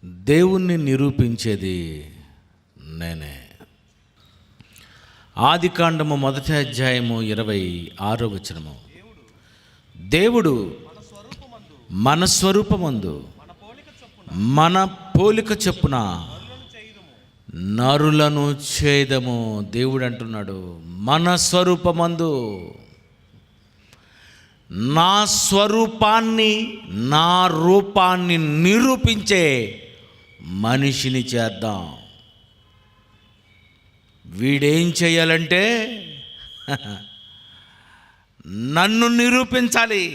దేవుణ్ణి నిరూపించేది నేనే. ఆదికాండము 1వ అధ్యాయము 26వ వచనము. దేవుడు మన స్వరూపమందు మన పోలిక చొప్పున నరులను చేయదము. దేవుడు అంటున్నాడు, మన స్వరూపమందు, నా స్వరూపాన్ని నా రూపాన్ని నిరూపించే మనిషిని చేద్దాం. వీడేం చేయాలంటే నన్ను నిరూపించాలి.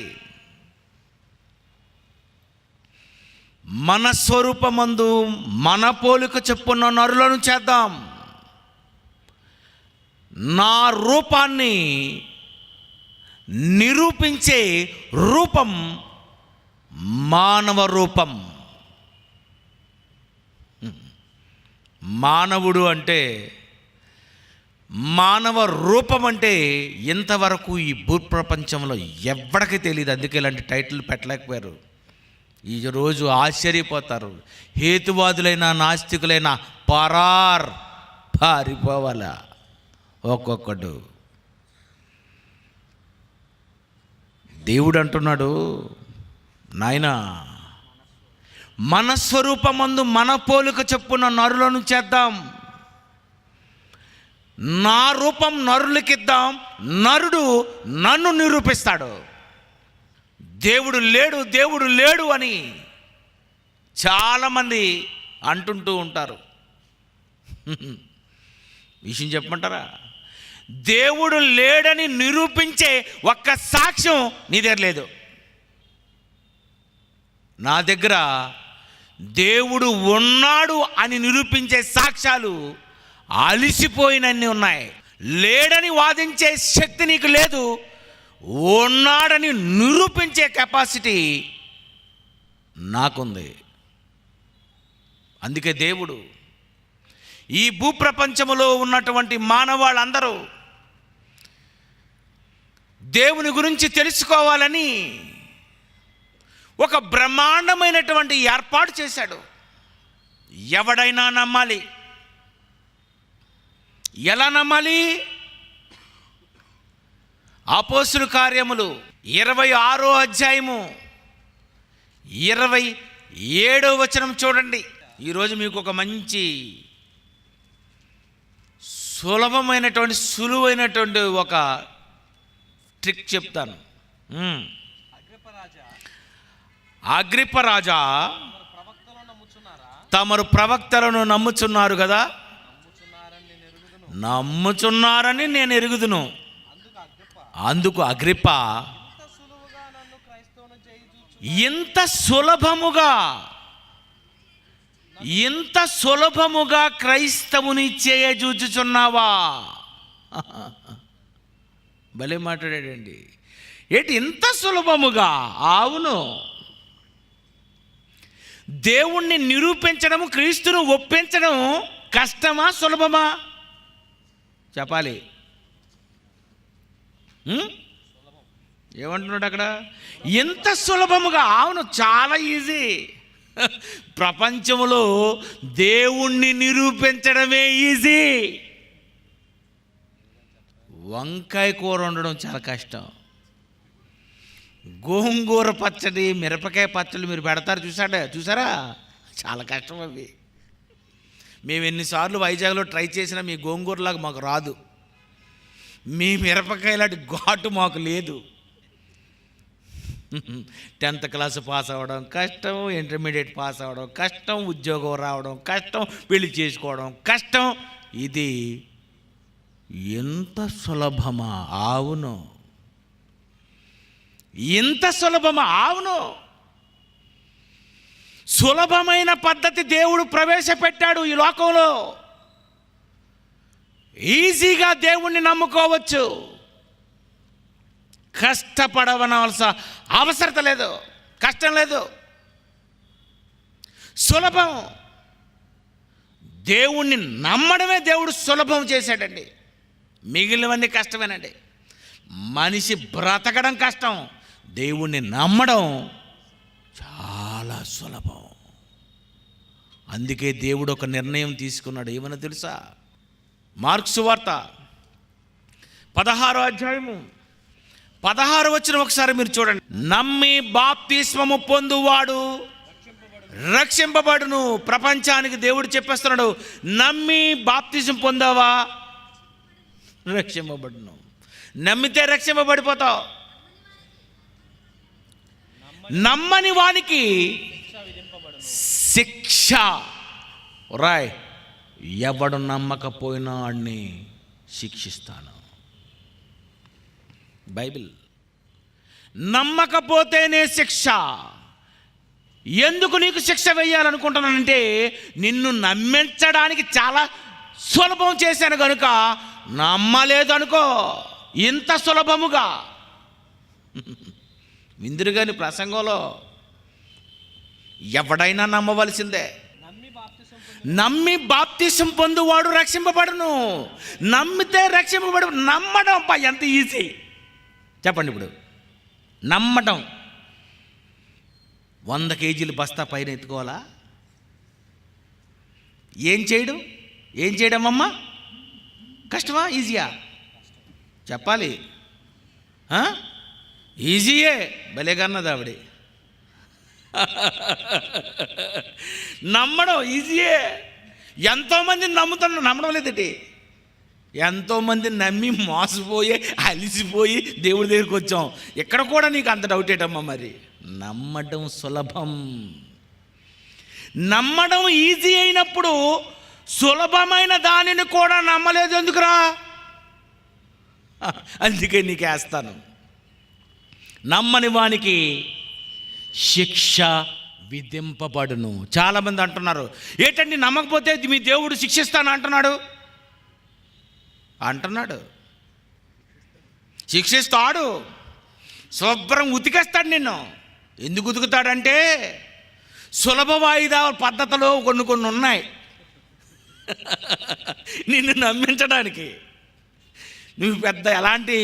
మన స్వరూపమందు మన పోలిక చొప్పున నరులను చేద్దాం. నా రూపాన్ని నిరూపించే రూపం మానవ రూపం. మానవుడు అంటే, మానవ రూపం అంటే ఇంతవరకు ఈ భూప్రపంచంలో ఎవ్వడికి తెలియదు. అందుకే ఇలాంటి టైటిల్ పెట్టలేకపోయారు. ఈరోజు ఆశ్చర్యపోతారు. హేతువాదులైన నాస్తికులైన పారిపోవాలా ఒక్కొక్కడు. దేవుడు అంటున్నాడు, నాయనా, మన స్వరూపమందు మన పోలిక చొప్పున నరులను చేద్దాం. నా రూపం నరులకిద్దాం, నరుడు నన్ను నిరూపిస్తాడు. దేవుడు లేడు, దేవుడు లేడు అని చాలామంది అంటుంటూ ఉంటారు. విషయం చెప్పమంటారా? దేవుడు లేడని నిరూపించే ఒక్క సాక్ష్యం నీ దగ్గర లేదు. నా దగ్గర దేవుడు ఉన్నాడు అని నిరూపించే సాక్ష్యాలు అలిసిపోయినన్ని ఉన్నాయి. లేడని వాదించే శక్తి నీకు లేదు. ఉన్నాడని నిరూపించే కెపాసిటీ నాకుంది. అందుకే దేవుడు ఈ భూప్రపంచములో ఉన్నటువంటి మానవాళ్ళందరూ దేవుని గురించి తెలుసుకోవాలని ఒక బ్రహ్మాండమైనటువంటి ఏర్పాటు చేశాడు. ఎవడైనా నమ్మాలి. ఎలా నమ్మాలి? అపోస్తుల కార్యములు 26వ అధ్యాయము 27వ వచనం చూడండి. ఈరోజు మీకు ఒక మంచి సులువైనటువంటి ఒక ట్రిక్ చెప్తాను. అగ్రిప్ప రాజా, తమరు ప్రవక్తలను నమ్ముచున్నారు కదా? నమ్ముచున్నారని నేను ఎరుగుదును. అందుకు అగ్రిప్ప, ఇంత సులభముగా క్రైస్తవుని చేయజూచుచున్నావా? భలే మాట్లాడాడండి. ఏంటి ఇంత సులభముగా? అవును. దేవుణ్ణి నిరూపించడం, క్రీస్తును ఒప్పించడం కష్టమా సులభమా చెప్పాలి? ఏమంటున్నాడు అక్కడ? ఎంత సులభముగా. అవును, చాలా ఈజీ. ప్రపంచంలో దేవుణ్ణి నిరూపించడమే ఈజీ. వంకాయ కూర వండడం చాలా కష్టం. గోంగూర పచ్చడి, మిరపకాయ పచ్చడి మీరు పెడతారు, చూసారా? చాలా కష్టం అవి. మేము ఎన్నిసార్లు వైజాగ్లో ట్రై చేసినా మీ గోంగూరలాగా మాకు రాదు. మీ మిరపకాయ లాంటి ఘాటు మాకు లేదు. 10th క్లాస్ పాస్ అవ్వడం కష్టం, ఇంటర్మీడియట్ పాస్ అవ్వడం కష్టం, ఉద్యోగం రావడం కష్టం, పెళ్లి చేసుకోవడం కష్టం. ఇది ఎంత సులభమా? అవును. ఇంత సులభమా? అవును. సులభమైన పద్ధతి దేవుడు ప్రవేశపెట్టాడు ఈ లోకంలో. ఈజీగా దేవుణ్ణి నమ్ముకోవచ్చు. కష్టపడవలసిన అవసరం లేదు, కష్టం లేదు, సులభం. దేవుణ్ణి నమ్మడమే దేవుడు సులభం చేశాడండి. మిగిలినవన్నీ కష్టమేనండి. మనిషి బ్రతకడం కష్టం, దేవుణ్ణి నమ్మడం చాలా సులభం. అందుకే దేవుడు ఒక నిర్ణయం తీసుకున్నాడు. ఏమన్నా తెలుసా? మార్కు సువార్త 16వ అధ్యాయము 16 వచనం ఒకసారి మీరు చూడండి. నమ్మి బాప్తిస్మము పొందువాడు రక్షింపబడును. ప్రపంచానికి దేవుడు చెప్పేస్తున్నాడు, నమ్మి బాప్తిజం పొందావా రక్షింపబడును. నమ్మితే రక్షింపబడిపోతావు. నమ్మని వానికి శిక్ష. రాయ్, ఎవడు నమ్మకపోయినా వాడిని శిక్షిస్తాను. బైబిల్. నమ్మకపోతేనే శిక్ష. ఎందుకు నీకు శిక్ష వేయాలనుకుంటున్నానంటే, నిన్ను నమ్మించడానికి చాలా సులభం చేశాను కనుక నమ్మలేదు అనుకో. ఇంత సులభముగా విందురుగాని ప్రసంగంలో ఎవడైనా నమ్మవలసిందే. నమ్మి బాప్తిసం పొందువాడు రక్షింపబడును. నమ్మితే రక్షింపబడు. నమ్మడం ఎంత ఈజీ చెప్పండి. ఇప్పుడు నమ్మటం 100 కేజీలు బస్తా పైన ఎత్తుకోవాలా? ఏం చేయడం అమ్మా? కష్టమా ఈజీయా? చెప్పాలి. ఈజీయే. భలేగన్నది ఆవిడ. నమ్మడం ఈజీయే. ఎంతోమంది నమ్మడం లేదండి. ఎంతోమంది నమ్మి మోసపోయి అలిసిపోయి దేవుడి దగ్గరికి వచ్చాం. ఇక్కడ కూడా నీకు అంత డౌట్ ఏంటమ్మా? మరి నమ్మడం సులభం. నమ్మడం ఈజీ అయినప్పుడు సులభమైన దానిని కూడా నమ్మలేదు ఎందుకురా? అందుకే నీకు వేస్తాను. నమ్మని వానికి శిక్ష విధింపబడును. చాలామంది అంటున్నారు, ఏంటండి నమ్మకపోతే మీ దేవుడు శిక్షిస్తాను అంటున్నాడు. శిక్షిస్తాడు. శుభ్రం ఉతికేస్తాడు నిన్ను. ఎందుకు ఉతుకుతాడంటే, సులభ వాయిదా పద్ధతులు కొన్ని ఉన్నాయి నిన్ను నమ్మించడానికి. నువ్వు పెద్ద ఎలాంటి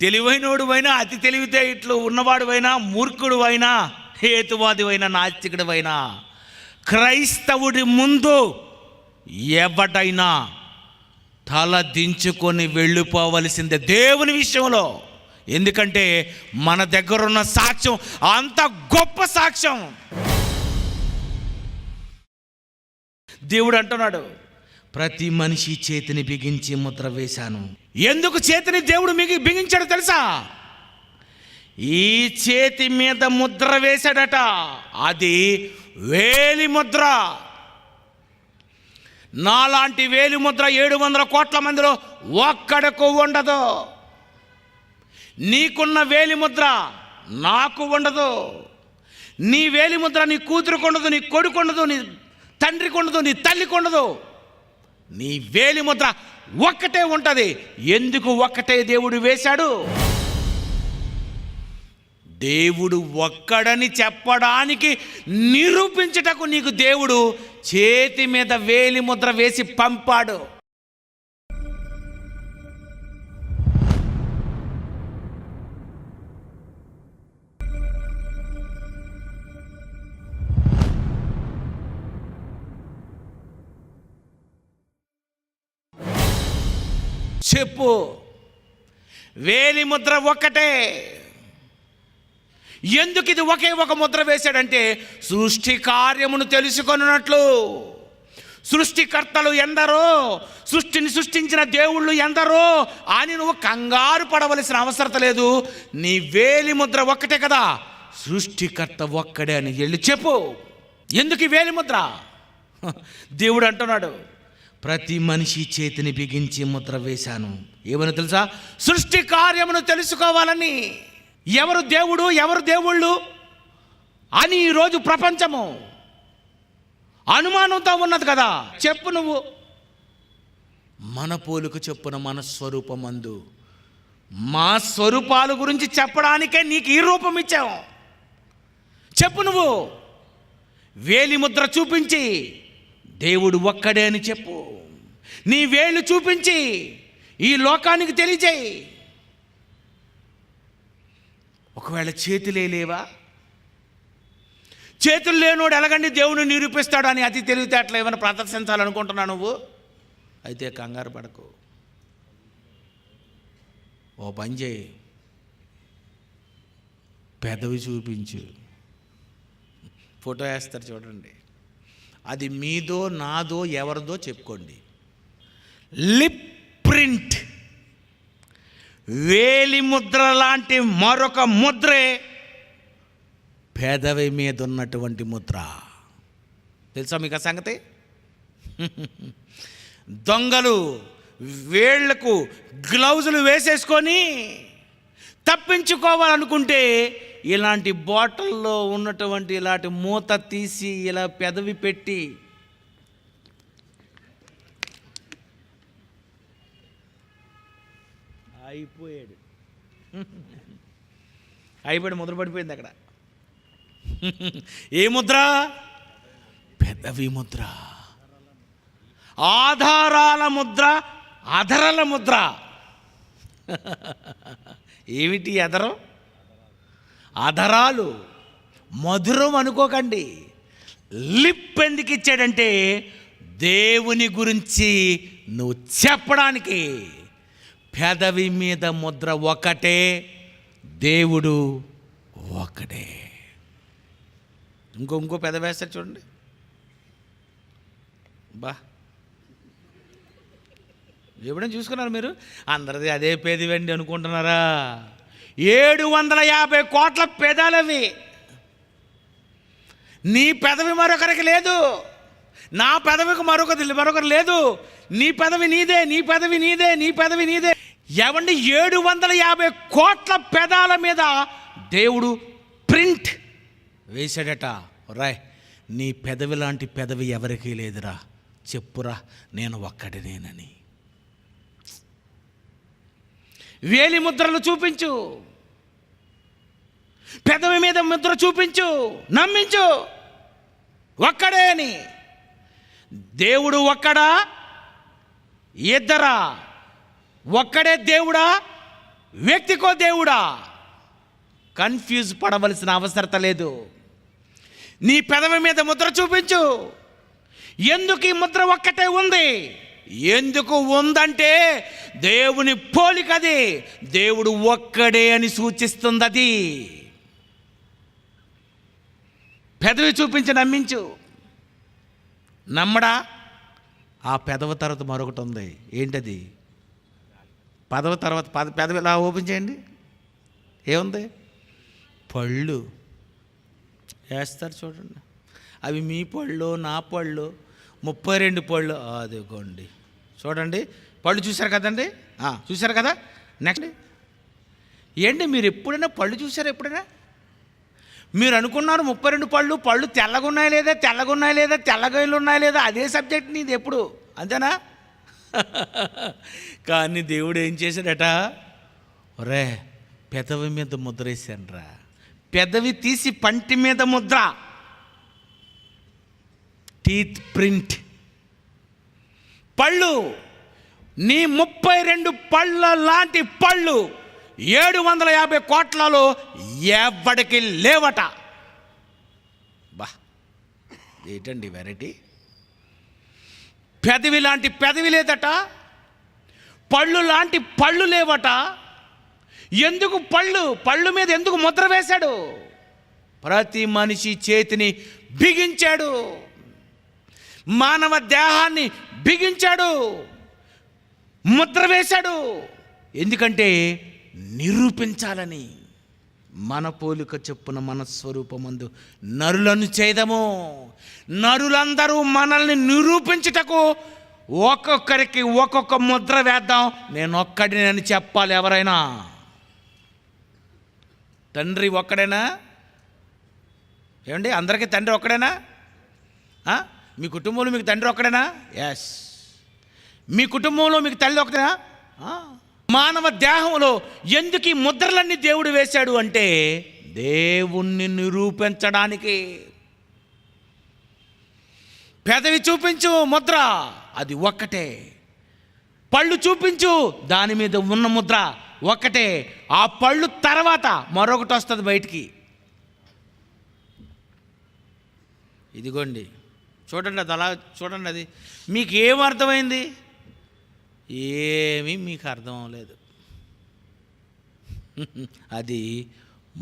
తెలివైనోడువైనా, అతి తెలివితేటలు ఉన్నవాడువైనా, మూర్ఖుడువైనా, హేతువాదివైనా, నాస్తికుడివైనా, క్రైస్తవుడి ముందు ఎవడైనా తల దించుకొని వెళ్ళిపోవలసిందే దేవుని విషయంలో. ఎందుకంటే మన దగ్గర ఉన్న సాక్ష్యం అంత గొప్ప సాక్ష్యం. దేవుడు అంటున్నాడు, ప్రతి మనిషి చేతిని బిగించి ముద్ర వేశాను. ఎందుకు చేతిని దేవుడు బిగించాడు తెలుసా? ఈ చేతి మీద ముద్ర వేశాడట. అది వేలి ముద్ర. నాలాంటి వేలి ముద్ర 700 కోట్ల మందిలో ఒక్కడకు ఉండదు. నీకున్న వేలి ముద్ర నాకు ఉండదు. నీ వేలి ముద్ర నీ కూతురుకు ఉండదు, నీ కొడుకు ఉండదు, నీ తండ్రికి ఉండదు, నీ తల్లికి ఉండదు. నీ వేలి ముద్ర ఒక్కటే ఉంటుంది. ఎందుకు ఒక్కటే దేవుడు వేశాడు? దేవుడు ఒక్కడని చెప్పడానికి, నిరూపించుటకు నీకు దేవుడు చేతి మీద వేలి ముద్ర వేసి పంపాడు. చెప్పు, వేలి ముద్ర ఒక్కటే. ఎందుకు ఇది ఒకే ఒక ముద్ర వేశాడంటే, సృష్టి కార్యమును తెలుసుకొనున్నట్లు. సృష్టికర్తలు ఎందరో, సృష్టిని సృష్టించిన దేవుళ్ళు ఎందరో అని నువ్వు కంగారు పడవలసిన అవసరం లేదు. నీ వేలి ముద్ర ఒక్కటే కదా, సృష్టికర్త ఒక్కడే అని వెళ్ళి చెప్పు. ఎందుకు ఈ వేలి ముద్ర? దేవుడు అంటున్నాడు, ప్రతి మనిషి చేతిని బిగించి ముద్ర వేశాను. ఏమని తెలుసా? సృష్టి కార్యమును తెలుసుకోవాలని. ఎవరు దేవుడు, ఎవరు దేవుళ్ళు అని ఈరోజు ప్రపంచము అనుమానంతో ఉన్నది కదా. చెప్పు నువ్వు. మన పోలిక చెప్పున మన స్వరూపమందు. మా స్వరూపాల గురించి చెప్పడానికే నీకు ఈ రూపం ఇచ్చావు. చెప్పు నువ్వు. వేలి ముద్ర చూపించి దేవుడు ఒక్కడే అని చెప్పు. నీ వేలు చూపించి ఈ లోకానికి తెలియజేయి. ఒకవేళ చేతులే లేవా? చేతులు లేనోడు ఎలాగండి దేవుని నిరూపిస్తాడు అని అతి తెలివితేటలు ఏమైనా ప్రదర్శించాలనుకుంటున్నావు నువ్వు? అయితే కంగారు పడకు, ఓ పని చేయి, పెదవి చూపించు. ఫోటో వేస్తారు చూడండి, అది మీదో నాదో ఎవరిదో చెప్పుకోండి. లిప్ ప్రింట్, వేలి ముద్ర లాంటి మరొక ముద్రే పెదవి మీద ఉన్నటువంటి ముద్ర. తెలుసా మీకు ఆ సంగతి? దొంగలు వేళ్లకు గ్లౌజులు వేసేసుకొని తప్పించుకోవాలనుకుంటే ఇలాంటి బాటిల్లో ఉన్నటువంటి ఇలాంటి మూత తీసి ఇలా పెదవి పెట్టి అయిపోయాడు ముద్ర పడిపోయింది అక్కడ. ఏ ముద్ర? పెదవి ముద్ర, ఆధారాల ముద్ర, అధరల ముద్ర. ఏమిటి అధరం? అధరాలు మధురం అనుకోకండి. లిప్ ఎందుకు ఇచ్చాడంటే దేవుని గురించి నువ్వు చెప్పడానికి. పెదవి మీద ముద్ర ఒకటే, దేవుడు ఒకటే. ఇంకో పెదవి వేస్తారు చూడండి, బా ఎప్పుడైనా చూసుకున్నారు మీరు? అందరిది అదే పెదవండి అనుకుంటున్నారా? 750 కోట్ల పెదాలవి. నీ పెదవి మరొకరికి లేదు, నా పెదవికి మరొకరు లేదు. నీ పెదవి నీదే, నీ పెదవి నీదే, నీ పెదవి నీదే. ఏమండి 750 కోట్ల పెదాల మీద దేవుడు ప్రింట్ వేశాడట. రాయ్, నీ పెదవి లాంటి పెదవి ఎవరికీ లేదురా, చెప్పురా నేను ఒక్కడినేనని. వేలి ముద్రలు చూపించు, పెదవి మీద ముద్ర చూపించు, నమ్మించు ఒక్కడే అని. దేవుడు ఒక్కడా, ఇద్దరా? ఒక్కడే దేవుడా, వ్యక్తికో దేవుడా? కన్ఫ్యూజ్ పడవలసిన అవసరత లేదు. నీ పెదవి మీద ముద్ర చూపించు. ఎందుకు ఈ ముద్ర ఒక్కటే ఉంది? ఎందుకు ఉందంటే దేవుని పోలికది, దేవుడు ఒక్కడే అని సూచిస్తుంది. అది పెదవి చూపించి నమ్మించు. నమ్మడా? ఆ పెదవి తర్వాత మరొకటి ఉంది. ఏంటది? పదవి తర్వాత పెదవి ఇలా ఓపెన్ చేయండి, ఏముంది? పళ్ళు వేస్తారు చూడండి. అవి మీ పళ్ళు, నా పళ్ళు, 32 పళ్ళు. అదిగోండి చూడండి, పళ్ళు చూశారు కదండి, చూశారు కదా. నెక్స్ట్ ఏంటి, మీరు ఎప్పుడైనా పళ్ళు చూసారా? ఎప్పుడైనా మీరు అనుకున్నారు 32 పళ్ళు తెల్లగా ఉన్నాయి లేదా, తెల్లగాయలు ఉన్నాయి లేదా, అదే సబ్జెక్ట్ నీది ఎప్పుడు, అంతేనా? కానీ దేవుడు ఏం చేశాడట? ఒరే, పెదవి మీద ముద్ర వేసానురా. పెదవి తీసి పంటి మీద ముద్ర, టీత్ ప్రింట్. పళ్ళు, నీ 32 పళ్ళ లాంటి పళ్ళు 750 కోట్లలో ఎవడికి లేవట. బా, ఏంటండి వెరైటీ! పెదవి లాంటి పెదవి లేదట, పళ్ళు లాంటి పళ్ళు లేవట. ఎందుకు పళ్ళు మీద ఎందుకు ముద్ర వేశాడు? ప్రతి మనిషి చేతిని బిగించాడు, మానవ దేహాన్ని బిగించాడు, ముద్ర వేశాడు. ఎందుకంటే నిరూపించాలని. మన పోలిక చొప్పున మన స్వరూపమందు నరులను చేదము. నరులందరూ మనల్ని నిరూపించుటకు ఒక్కొక్కరికి ఒక్కొక్క ముద్ర వేద్దాం. నేను ఒక్కడినని చెప్పాలి ఎవరైనా. తండ్రి ఒక్కడేనా? ఏమండి, అందరికీ తండ్రి ఒక్కడేనా? మీ కుటుంబంలో మీకు తండ్రి ఒక్కడేనా? ఎస్. మీ కుటుంబంలో మీకు తల్లి ఒకటేనా? మానవ దేహంలో ఎందుకు ఈ ముద్రలన్నీ దేవుడు వేశాడు అంటే దేవుణ్ణి నిరూపించడానికి. పెదవి చూపించు ముద్ర, అది ఒక్కటే. పళ్ళు చూపించు, దాని మీద ఉన్న ముద్ర ఒక్కటే. ఆ పళ్ళు తర్వాత మరొకటి వస్తుంది బయటికి. ఇదిగోండి చూడండి, అది అలా చూడండి. అది మీకు ఏం అర్థమైంది? ఏమీ మీకు అర్థం అవ్వలేదు. అది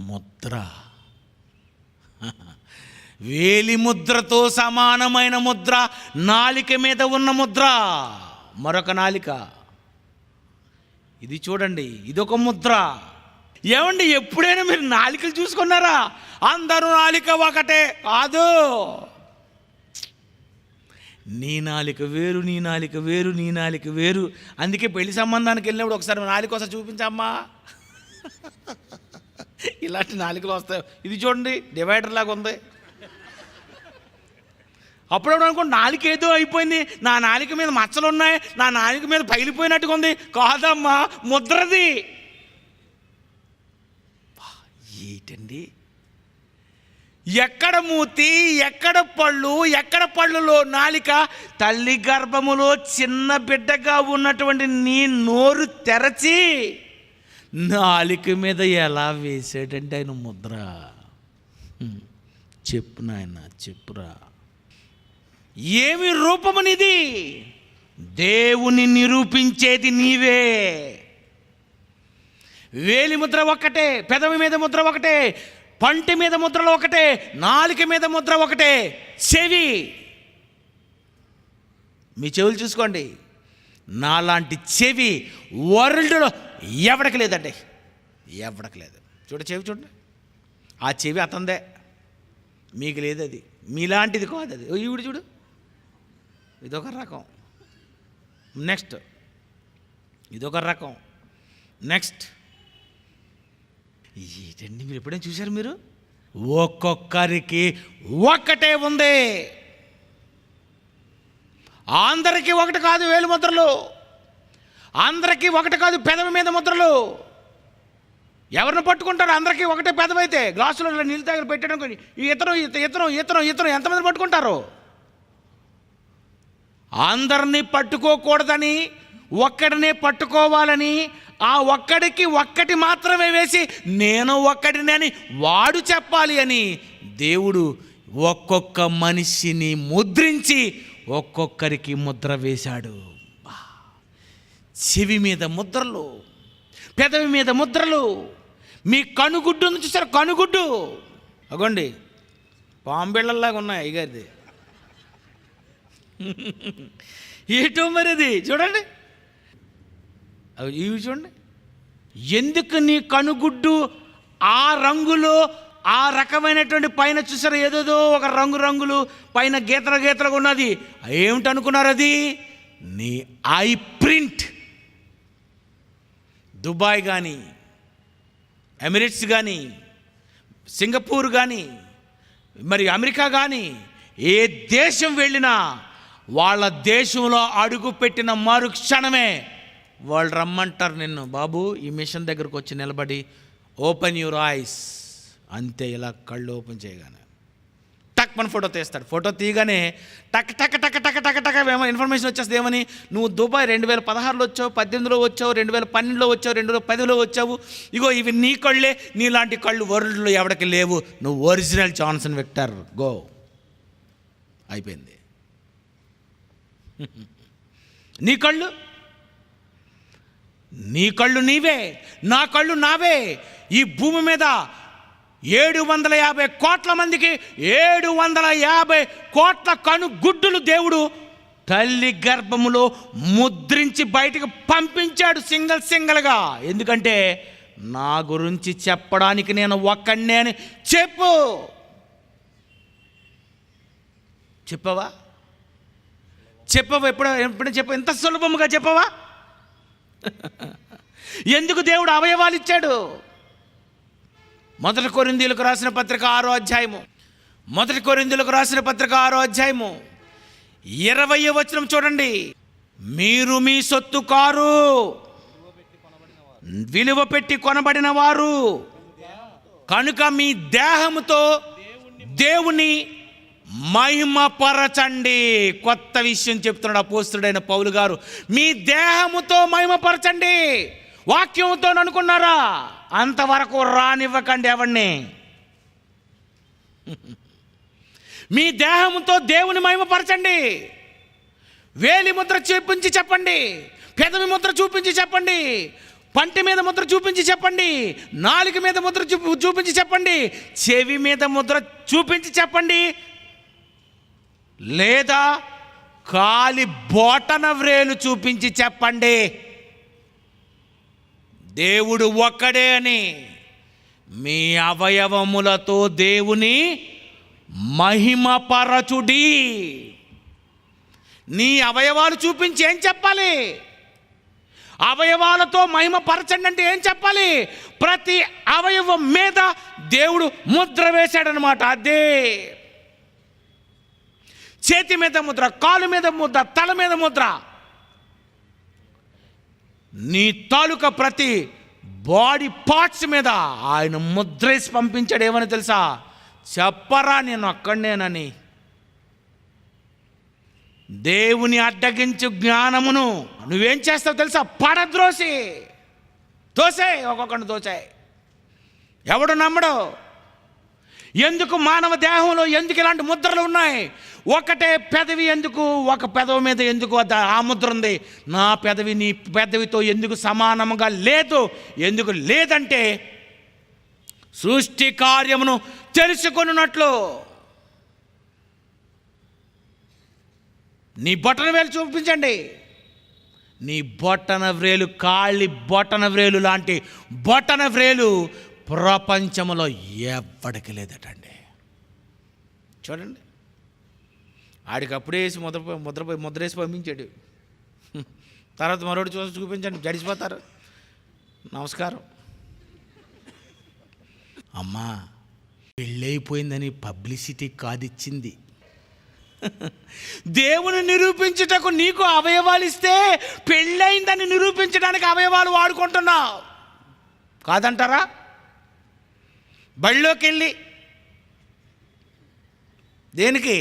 ముద్ర, వేలి ముద్రతో సమానమైన ముద్ర, నాలిక మీద ఉన్న ముద్ర, మరొక నాలిక. ఇది చూడండి, ఇదొక ముద్ర. ఏమండి, ఎప్పుడైనా మీరు నాలికలు చూసుకున్నారా? అందరూ నాలిక ఒకటే కాదు. నీ నాలిక వేరు, నీ నాలిక వేరు, నీ నాలిక వేరు. అందుకే పెళ్లి సంబంధానికి వెళ్ళినప్పుడు ఒకసారి నాలిక ఒకసారి చూపించమ్మా. ఇలాంటి నాలికలు వస్తాయి. ఇది చూడండి, డివైడర్ లాగా ఉంది. అప్పుడప్పుడు అనుకోండి నాలిక ఏదో అయిపోయింది, నా నాలిక మీద మచ్చలు ఉన్నాయి, నా నాలిక మీద పగిలిపోయినట్టుగా ఉంది. కాదమ్మా, ముద్రది. ఏంటండి, ఎక్కడ మూతి, ఎక్కడ పళ్ళు, ఎక్కడ పళ్ళులో నాలిక? తల్లి గర్భములో చిన్న బిడ్డగా ఉన్నటువంటి నీ నోరు తెరచి నాలిక మీద ఎలా వేసాడంటే ఆయన ముద్ర. చెప్పు నాయన, చెప్పురా. ఏమి రూపము నీది? దేవుని నిరూపించేది నీవే. వేలి ముద్ర ఒక్కటే, పెదవి మీద ముద్ర ఒకటే, పంటి మీద ముద్రలు ఒకటే, నాలుక మీద ముద్ర ఒకటే, చెవి. మీ చెవులు చూసుకోండి, నాలాంటి చెవి వరల్డ్లో ఎవడికి లేదండి, ఎవడికి లేదు. చెవి చూడండి, ఆ చెవి అతందే, మీకు లేదు. అది మీలాంటిది కాదు. అది ఈవిడ చూడు, ఇదొక రకం. నెక్స్ట్ ఇదొక రకం. నెక్స్ట్ ఏంటండి, మీరు ఎప్పుడైనా చూశారు? మీరు ఒక్కొక్కరికి ఒక్కటే ఉంది. అందరికీ ఒకటి కాదు వేలు ముద్రలు, అందరికీ ఒకటి కాదు పెదవి మీద ముద్రలు. ఎవరిని పట్టుకుంటారు? అందరికీ ఒకటే పెదవి అయితే గ్లాసులో నీళ్ళు తాగి పెట్టడం ఇతను ఇతను ఇతను ఇతను ఎంతమంది పట్టుకుంటారు? అందరినీ పట్టుకోకూడదని, ఒక్కడినే పట్టుకోవాలని, ఆ ఒక్కడికి ఒక్కటి మాత్రమే వేసి నేను ఒక్కడిని అని వాడు చెప్పాలి అని దేవుడు ఒక్కొక్క మనిషిని ముద్రించి ఒక్కొక్కరికి ముద్ర వేశాడు. చెవి మీద ముద్రలు, పెదవి మీద ముద్రలు. మీ కనుగుడ్డు నుంచి చూసారు? కనుగుడ్డు అగోండి, పాంబిళ్ళలాగా ఉన్నాయి అయ్యగారిది. ఏటో మరి అది చూడండి, ఇవి చూడండి. ఎందుకు నీ కనుగుడ్డు ఆ రంగులో, ఆ రకమైనటువంటి పైన చూసారు ఏదేదో ఒక రంగులు పైన గీతలుగా ఉన్నది? ఏమిటనుకున్నారు? అది నీ ఐ ప్రింట్. దుబాయ్ కానీ, ఎమిరేట్స్ కానీ, సింగపూర్ కానీ, మరి అమెరికా కానీ, ఏ దేశం వెళ్ళినా వాళ్ళ దేశంలో అడుగు పెట్టిన మరుక్షణమే వాళ్ళు రమ్మంటారు నిన్ను, బాబు ఈ మిషన్ దగ్గరకు వచ్చి నిలబడి ఓపెన్ యువర్ ఐస్. అంతే, ఇలా కళ్ళు ఓపెన్ చేయగానే టక్ మన ఫోటో తీస్తాడు. ఫోటో తీయగానే టక్ టక్ టక్ టక్ టక్ టక్ ఏమో ఇన్ఫర్మేషన్ వచ్చేస్తుంది. ఏమని? నువ్వు దుబాయ్ 2016లో వచ్చావు, 18లో వచ్చావు, 2012లో వచ్చావు, 2010లో వచ్చావు. ఇగో ఇవి నీ కళ్ళే, నీలాంటి కళ్ళు వరల్డ్లో ఎవరికి లేవు. నువ్వు ఒరిజినల్ జాన్సన్ విక్టర్, గో. అయిపోయింది. నీ కళ్ళు నీవే, నా కళ్ళు నావే. ఈ భూమి మీద 750 కోట్ల మందికి 750 కోట్ల కనుగుడ్డులు దేవుడు తల్లి గర్భములో ముద్రించి బయటకు పంపించాడు సింగిల్గా. ఎందుకంటే నా గురించి చెప్పడానికి నేను ఒక్కడినే అని చెప్పవా? ఎప్పుడైనా చెప్పు? ఇంత సులభముగా చెప్పవా? ఎందుకు దేవుడు అవయవాలు ఇచ్చాడు? 1 కొరింథీయులకు రాసిన పత్రిక 6వ అధ్యాయము, 1 కొరింథీయులకు రాసిన పత్రిక 6వ అధ్యాయము 20వ వచనం చూడండి. మీరు మీ సొత్తు కారు, విలువ పెట్టి కొనబడిన వారు కనుక మీ దేహముతో దేవుని మహిమపరచండి. కొత్త విషయం చెప్తున్నాడు అపోస్తలుడైన పౌలు గారు. మీ దేహముతో మహిమపరచండి. వాక్యంతో అనుకున్నారా? అంతవరకు రానివ్వకండి ఎవరిని. మీ దేహంతో దేవుని మహిమపరచండి. వేలి ముద్ర చూపించి చెప్పండి, పెదవి ముద్ర చూపించి చెప్పండి, పంటి మీద ముద్ర చూపించి చెప్పండి, నాలుక మీద ముద్ర చూపించి చెప్పండి, చెవి మీద ముద్ర చూపించి చెప్పండి, లేదా కాలి బొటన వ్రేలు చూపించి చెప్పండి దేవుడు ఒక్కడే అని. మీ అవయవములతో దేవుని మహిమపరచుడి. నీ అవయవాలు చూపించి ఏం చెప్పాలి? అవయవాలతో మహిమపరచండి అంటే ఏం చెప్పాలి? ప్రతి అవయవం మీద దేవుడు ముద్ర వేశాడనమాట. అదే చేతి మీద ముద్ర, కాలు మీద ముద్ర, తల మీద ముద్ర. నీ తాలూకా ప్రతి బాడీ పార్ట్స్ మీద ఆయన ముద్రేసి పంపించాడు. ఏమని తెలుసా? చెప్పరా నేను ఒక్కడనేనని. దేవుని అడ్డగించు జ్ఞానమును నువ్వేం చేస్తావు తెలుసా? పడద్రోసి దోసాయి, ఒక్కొక్కడిని దోచాయి. ఎవడు నమ్మడు? ఎందుకు మానవ దేహంలో ఎందుకు ఇలాంటి ముద్రలు ఉన్నాయి? ఒకటే పెదవి ఎందుకు, ఒక పెదవి మీద ఎందుకు ఆ ముద్ర ఉంది? నా పెదవి నీ పెదవితో ఎందుకు సమానముగా లేదు? ఎందుకు లేదంటే సృష్టి కార్యమును తెలుసుకొనున్నట్లు. నీ బొటన వేలు చూపించండి. నీ బొటన వ్రేలు, కాళ్ళి బొటన వ్రేలు లాంటి బొటన వ్రేలు ప్రపంచంలో ఎవ్వడికి లేదటండి. చూడండి, ఆడికి అప్పుడే వేసి ముద్రేసి పంపించాడు. తర్వాత మరోటి చూపించండి, జడిసిపోతారు. నమస్కారం అమ్మా, పెళ్ళైపోయిందని పబ్లిసిటీ కాదిచ్చింది. దేవుని నిరూపించుటకు నీకు అవయవాలు ఇస్తే పెళ్ళైందని నిరూపించడానికి అవయవాలు వాడుకుంటున్నావు కాదంటారా? బళ్ళోకి వెళ్ళి దేనికి?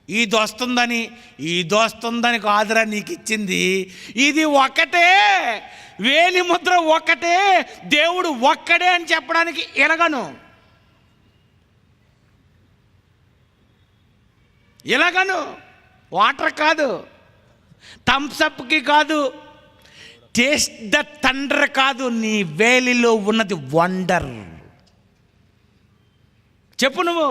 ఈ దోస్తుందని కాదురా నీకు ఇచ్చింది. ఇది ఒక్కటే, వేలి ముద్ర ఒక్కటే, దేవుడు ఒక్కడే అని చెప్పడానికి ఎలాగను వాటర్ కాదు, థమ్సప్కి కాదు, టేస్ట్ ద థండర్ కాదు. నీ వేలిలో ఉన్నది వండర్. చెప్పు నువ్వు.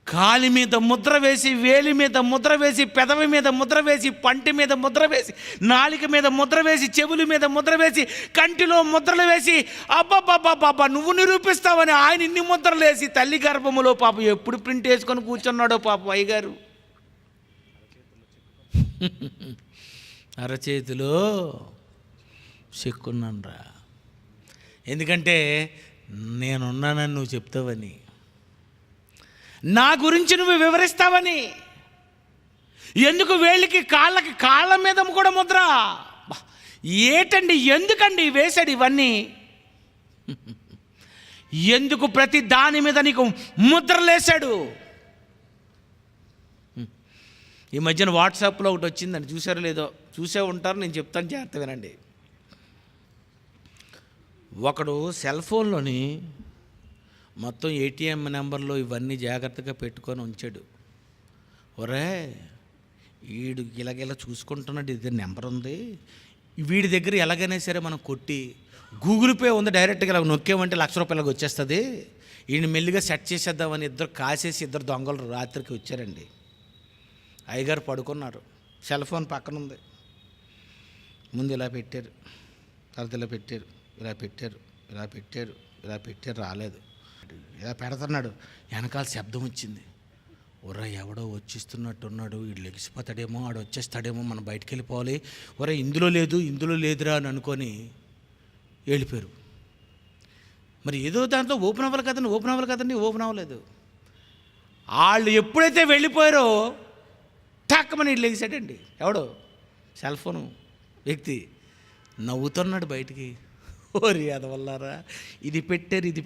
కాలి మీద ముద్ర వేసి, వేలి మీద ముద్ర వేసి, పెదవి మీద ముద్ర వేసి, పంటి మీద ముద్ర వేసి, నాలుక మీద ముద్ర వేసి, చెవుల మీద ముద్ర వేసి, కంటిలో ముద్రలు వేసి, అబ్బబ్బబ్బబ్బా నువ్వు నిరూపిస్తావని ఆయన ఇన్ని ముద్రలు వేసి తల్లి గర్భములో పాపం ఎప్పుడు ప్రింట్ వేసుకొని కూర్చున్నాడో పాపం అయ్యగారు. అరచేతిలో చెక్కున్నానురా. ఎందుకంటే నేనున్నానని నువ్వు చెప్తావని, నా గురించి నువ్వు వివరిస్తావని. ఎందుకు వేలికి కాళ్ళ మీద కూడా ముద్ర? ఏటండి, ఎందుకండి వేశాడు ఇవన్నీ? ఎందుకు ప్రతి దాని మీద నీకు ముద్రలేశాడు? ఈ మధ్యన వాట్సాప్లో ఒకటి వచ్చిందండి, చూసారో లేదో? చూసే ఉంటారు, నేను చెప్తాను, జాగ్రత్త వినండి. ఒకడు సెల్ ఫోన్లోని మొత్తం ఏటీఎం నెంబర్లు ఇవన్నీ జాగ్రత్తగా పెట్టుకొని ఉంచాడు. ఒరే వీడు ఇలాగెలా చూసుకుంటున్నాడు, ఇది నెంబర్ ఉంది, వీడి దగ్గర ఎలాగైనా సరే మనం కొట్టి గూగుల్ పే ఉంది, డైరెక్ట్గా ఇలా నొక్కేమంటే ₹1,00,000 వచ్చేస్తుంది, ఈయన మెల్లిగా సెట్ చేసేద్దామని ఇద్దరు కాసేసి, ఇద్దరు దొంగలు రాత్రికి వచ్చారండి. అయ్యగారు పడుకున్నారు, సెల్ ఫోన్ పక్కన ఉంది. ముందు ఇలా పెట్టారు, తర్వాత ఇలా పెట్టారు, ఇలా పెట్టారు, ఇలా పెట్టారు, ఇలా పెట్టారు, రాలేదు. ఇలా పెడుతున్నాడు, వెనకాల శబ్దం వచ్చింది. ఒరే ఎవడో వచ్చిస్తున్నట్టున్నాడు, వీడు లెగిసిపోతాడేమో, ఆడు వచ్చేస్తాడేమో, మనం బయటికి వెళ్ళిపోవాలి, ఒరే ఇందులో లేదురా అని అనుకొని వెళ్ళిపోయారు. మరి ఏదో దాంట్లో ఓపెన్ అవ్వాలి కదండి, ఓపెన్ అవ్వలేదు. వాళ్ళు ఎప్పుడైతే వెళ్ళిపోయారో టక్కమని ఇట్లా లెగిసాడండి. ఎవడో సెల్ ఫోను వ్యక్తి నవ్వుతున్నాడు బయటికి. ఓరి అదవల్లారా, ఇది పెట్టారు, ఇది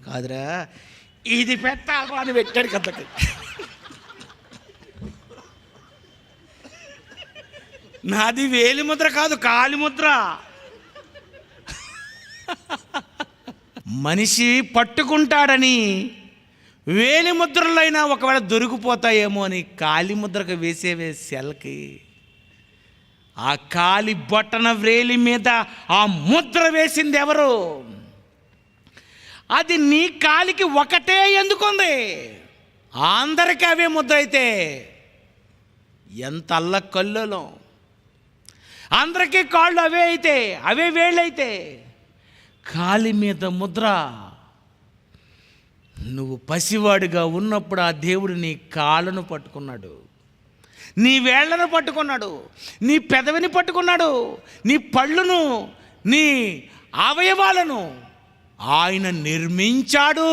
కాదురా, ఇది పెట్టాలరా అని పెట్టాడు కథకి. నాది వేలి ముద్ర కాదు, కాలి ముద్ర. మనిషి పట్టుకుంటాడని వేలి ముద్రలైనా ఒకవేళ దొరికిపోతాయేమో అని కాలి ముద్రకు వేసే సెల్కి ఆ కాలి బొట్టన వ్రేలి మీద ఆ ముద్ర వేసింది ఎవరు? అది నీ కాలికి ఒకటే ఎందుకుంది? అందరికీ అవే ముద్ర అయితే ఎంత అల్లకల్లోలం. అందరికీ కాళ్ళు అవే అయితే, అవే వేళ్ళైతే, కాలి మీద ముద్ర. నువ్వు పసివాడిగా ఉన్నప్పుడు ఆ దేవుడు నీ కాళ్ళను పట్టుకున్నాడు, నీ వేళ్లను పట్టుకున్నాడు, నీ పెదవిని పట్టుకున్నాడు, నీ పళ్ళును, నీ అవయవాలను ఆయన నిర్మించాడు.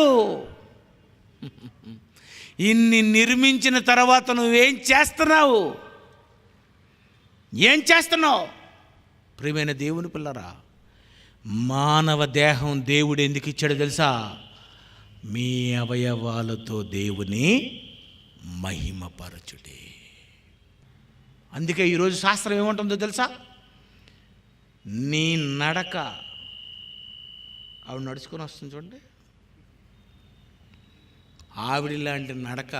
ఇన్ని నిర్మించిన తర్వాత నువ్వేం చేస్తున్నావు? ఏం చేస్తున్నావు? ప్రియమైన దేవుని పిల్లరా, మానవ దేహం దేవుడు ఎందుకు ఇచ్చాడో తెలుసా? మీ అవయవాలతో దేవుని మహిమపరచుడే. అందుకే ఈరోజు శాస్త్రం ఏమంటుందో తెలుసా? నీ నడక, ఆవిడ నడుచుకొని వస్తుంది చూడండి, ఆవిడ లాంటి నడక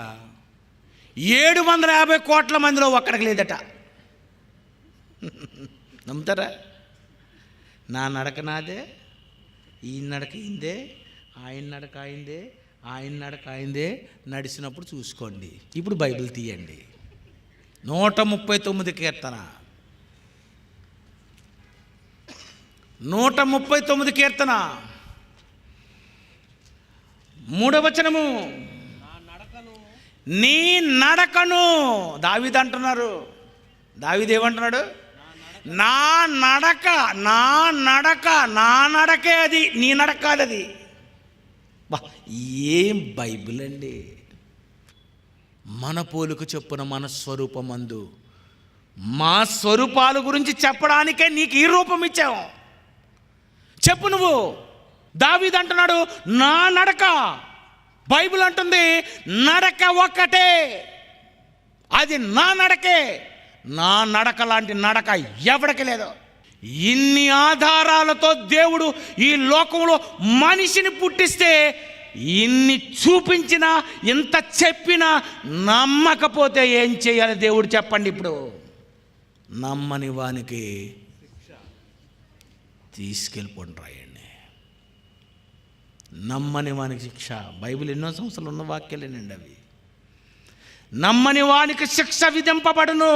750 కోట్ల మందిలో ఒక్కడికి లేదట. నమ్ముతారా? నా నడక నాదే, ఈ నడక ఇందే, ఆయన నడక అయిందే, ఆయన నడక అయిందే. నడిచినప్పుడు చూసుకోండి. ఇప్పుడు బైబిల్ తీయండి. 139 కీర్తన, 139 కీర్తన 3వ వచనము. నీ నడకను, దావీదు అంటున్నారు. దావీదు ఏమంటున్నాడు? నా నడక, నా నడక, నా నడకే అది, నీ నడక కాదు అది. బా, ఏం బైబిల్ అండి! మన పోలిక చొప్పున మన స్వరూపమందు, మా స్వరూపాల గురించి చెప్పడానికే నీకు ఈ రూపం ఇచ్చావు. చెప్పు నువ్వు. దావీదు అంటున్నాడు నా నడక. బైబిల్ అంటుంది నడక ఒక్కటే, అది నా నడకే. నా నడక లాంటి నడక ఎవడికి లేదు. ఇన్ని ఆధారాలతో దేవుడు ఈ లోకంలో మనిషిని పుట్టిస్తే, ఇన్ని చూపించినా, ఇంత చెప్పినా నమ్మకపోతే ఏం చేయాలి దేవుడు చెప్పండి ఇప్పుడు? నమ్మని వానికి తీసుకెళ్ళిపోండి రాయండి. నమ్మని వానికి శిక్ష. బైబిల్ ఎన్నో సంవత్సరాలు ఉన్న వాక్యాలేనండి అవి. నమ్మని వానికి శిక్ష విధింపబడును.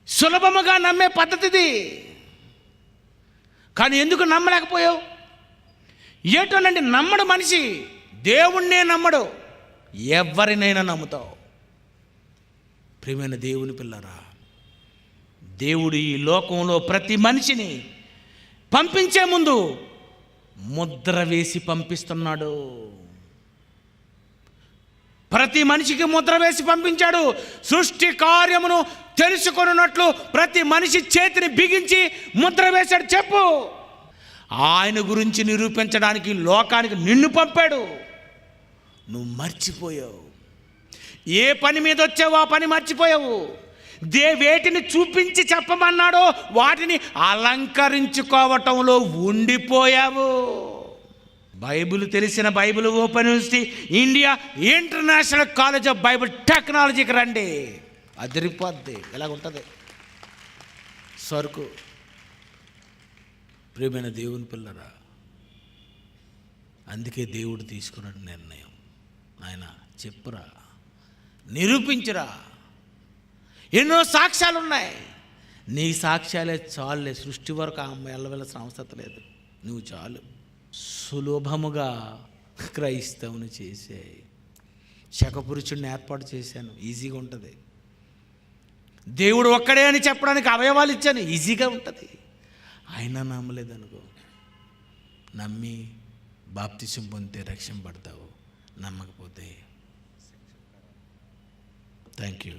సులభముగా నమ్మే పద్ధతిది, కానీ ఎందుకు నమ్మలేకపోయావు? ఏటోనండి, నమ్మడు మనిషి, దేవుణ్ణే నమ్మడు. ఎవరినైనా నమ్ముతావు. ప్రియమైన దేవుని పిల్లరా, దేవుడు ఈ లోకంలో ప్రతి మనిషిని పంపించే ముందు ముద్ర వేసి పంపిస్తున్నాడు. ప్రతి మనిషికి ముద్ర వేసి పంపించాడు. సృష్టి కార్యమును తెలుసుకొనున్నట్లు ప్రతి మనిషి చేతిని బిగించి ముద్ర వేశాడు. చెప్పు. ఆయన గురించి నిరూపించడానికి లోకానికి నిన్ను పంపాడు. నువ్వు మర్చిపోయావు. ఏ పని మీద వచ్చావో ఆ పని మర్చిపోయావు. వేటిని చూపించి చెప్పమన్నాడో వాటిని అలంకరించుకోవటంలో ఉండిపోయావు. బైబిల్ తెలిసిన Bible open university India international college of Bible టెక్నాలజీకి రండి. అదిరిపోద్ది. ఎలాగుంటుంది సరుకు. ప్రియమైన దేవుని పిల్లరా, అందుకే దేవుడు తీసుకున్న నిర్ణయం, ఆయన చెప్పురా, నిరూపించురా. ఎన్నో సాక్ష్యాలు ఉన్నాయి. నీ సాక్ష్యాలే చాలులే. సృష్టి వరకు ఆ అమ్మాయి వెళ్ళవలసిన అవసరం లేదు. నువ్వు చాలు. సులభముగా క్రైస్తవుని చేసే శకపురుషుడిని ఏర్పాటు చేశాను. ఈజీగా ఉంటుంది. దేవుడు ఒక్కడే అని చెప్పడానికి అవయవాలు ఇచ్చాను. ఈజీగా ఉంటుంది. ఆయన నమ్మలేదనుకో, నమ్మి బాప్తిసం పొందితే రక్షింపబడతావు. నమ్మకపోతే థ్యాంక్ యూ.